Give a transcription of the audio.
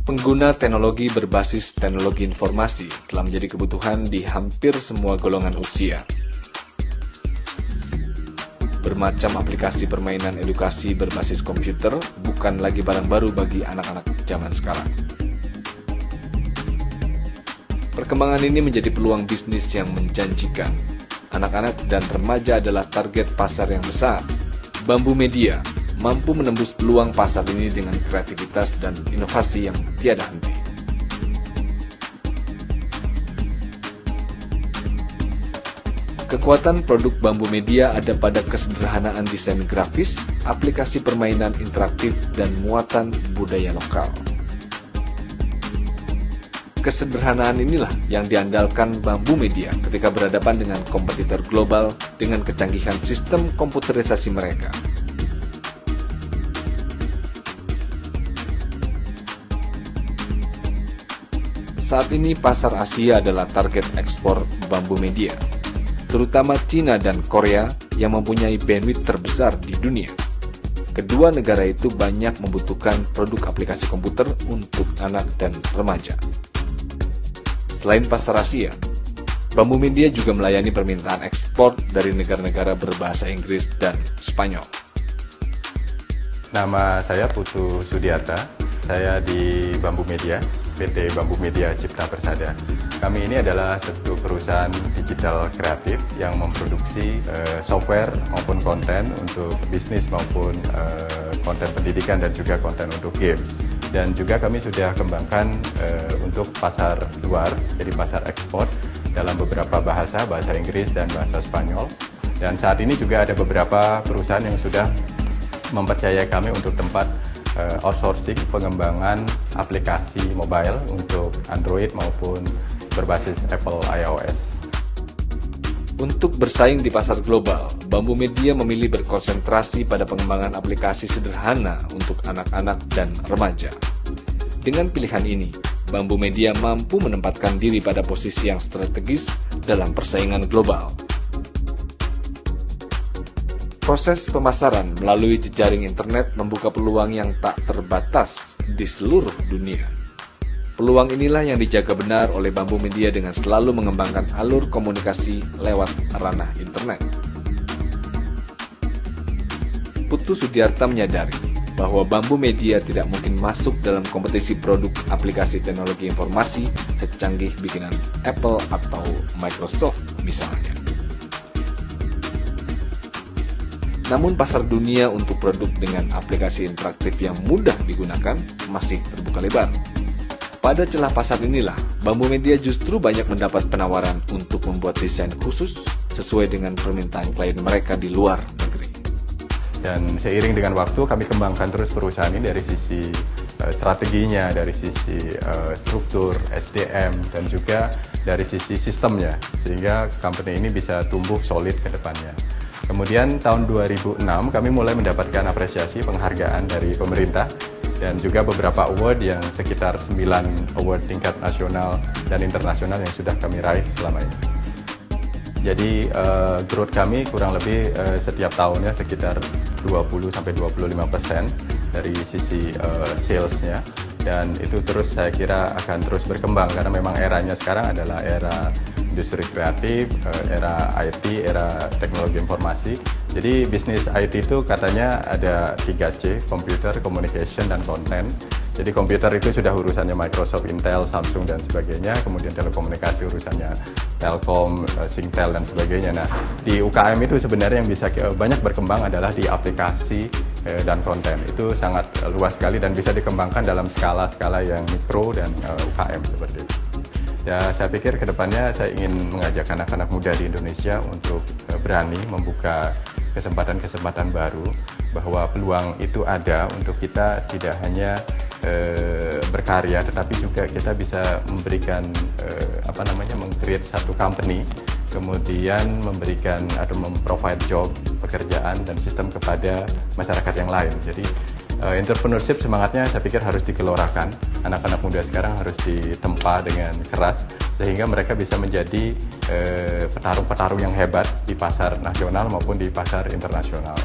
Pengguna teknologi berbasis teknologi informasi telah menjadi kebutuhan di hampir semua golongan usia. Bermacam aplikasi permainan edukasi berbasis komputer bukan lagi barang baru bagi anak-anak zaman sekarang. Perkembangan ini menjadi peluang bisnis yang menjanjikan. Anak-anak dan remaja adalah target pasar yang besar. Bambu Media mampu menembus peluang pasar ini dengan kreativitas dan inovasi yang tiada henti. Kekuatan produk Bambu Media ada pada kesederhanaan desain grafis, aplikasi permainan interaktif, dan muatan budaya lokal. Kesederhanaan inilah yang diandalkan Bambu Media ketika berhadapan dengan kompetitor global dengan kecanggihan sistem komputerisasi mereka. Saat ini pasar Asia adalah target ekspor Bambu Media, terutama Cina dan Korea yang mempunyai bandwidth terbesar di dunia. Kedua negara itu banyak membutuhkan produk aplikasi komputer untuk anak dan remaja. Selain pasar Asia, Bambu Media juga melayani permintaan ekspor dari negara-negara berbahasa Inggris dan Spanyol. Nama saya Putu Sudiarta, saya di Bambu Media, PT Bambu Media Cipta Persada. Kami ini adalah satu perusahaan digital kreatif yang memproduksi software maupun konten untuk bisnis maupun konten pendidikan dan juga konten untuk games. Dan juga kami sudah kembangkan untuk pasar luar, jadi pasar ekspor dalam beberapa bahasa Inggris dan bahasa Spanyol. Dan saat ini juga ada beberapa perusahaan yang sudah mempercayai kami untuk tempat outsourcing pengembangan aplikasi mobile untuk Android maupun berbasis Apple iOS. Untuk bersaing di pasar global, Bambu Media memilih berkonsentrasi pada pengembangan aplikasi sederhana untuk anak-anak dan remaja. Dengan pilihan ini, Bambu Media mampu menempatkan diri pada posisi yang strategis dalam persaingan global. Proses pemasaran melalui jejaring internet membuka peluang yang tak terbatas di seluruh dunia. Peluang inilah yang dijaga benar oleh Bambu Media dengan selalu mengembangkan alur komunikasi lewat ranah internet. Putu Sudiarta menyadari bahwa Bambu Media tidak mungkin masuk dalam kompetisi produk aplikasi teknologi informasi secanggih bikinan Apple atau Microsoft misalnya. Namun pasar dunia untuk produk dengan aplikasi interaktif yang mudah digunakan masih terbuka lebar. Pada celah pasar inilah, Bambu Media justru banyak mendapat penawaran untuk membuat desain khusus sesuai dengan permintaan klien mereka di luar negeri. Dan seiring dengan waktu kami kembangkan terus perusahaan ini dari sisi strateginya, dari sisi struktur, SDM, dan juga dari sisi sistemnya, sehingga company ini bisa tumbuh solid ke depannya. Kemudian tahun 2006 kami mulai mendapatkan apresiasi penghargaan dari pemerintah dan juga beberapa award yang sekitar 9 award tingkat nasional dan internasional yang sudah kami raih selama ini. Jadi growth kami kurang lebih setiap tahunnya sekitar 20-25% dari sisi salesnya, dan itu terus saya kira akan terus berkembang karena memang eranya sekarang adalah era industri kreatif, era IT, era teknologi informasi. Jadi bisnis IT itu katanya ada 3C, computer, communication, dan content. Jadi komputer itu sudah urusannya Microsoft, Intel, Samsung, dan sebagainya. Kemudian telekomunikasi urusannya Telkom, Singtel, dan sebagainya. Nah, di UKM itu sebenarnya yang bisa banyak berkembang adalah di aplikasi dan konten. Itu sangat luas sekali dan bisa dikembangkan dalam skala-skala yang mikro dan UKM seperti itu. Ya, saya pikir kedepannya saya ingin mengajak anak-anak muda di Indonesia untuk berani membuka kesempatan-kesempatan baru, bahwa peluang itu ada untuk kita tidak hanya berkarya, tetapi juga kita bisa memberikan meng-create satu company, kemudian memberikan atau memprovide job, pekerjaan dan sistem kepada masyarakat yang lain. Jadi entrepreneurship semangatnya saya pikir harus digelorakan. Anak-anak muda sekarang harus ditempa dengan keras sehingga mereka bisa menjadi petarung-petarung yang hebat di pasar nasional maupun di pasar internasional.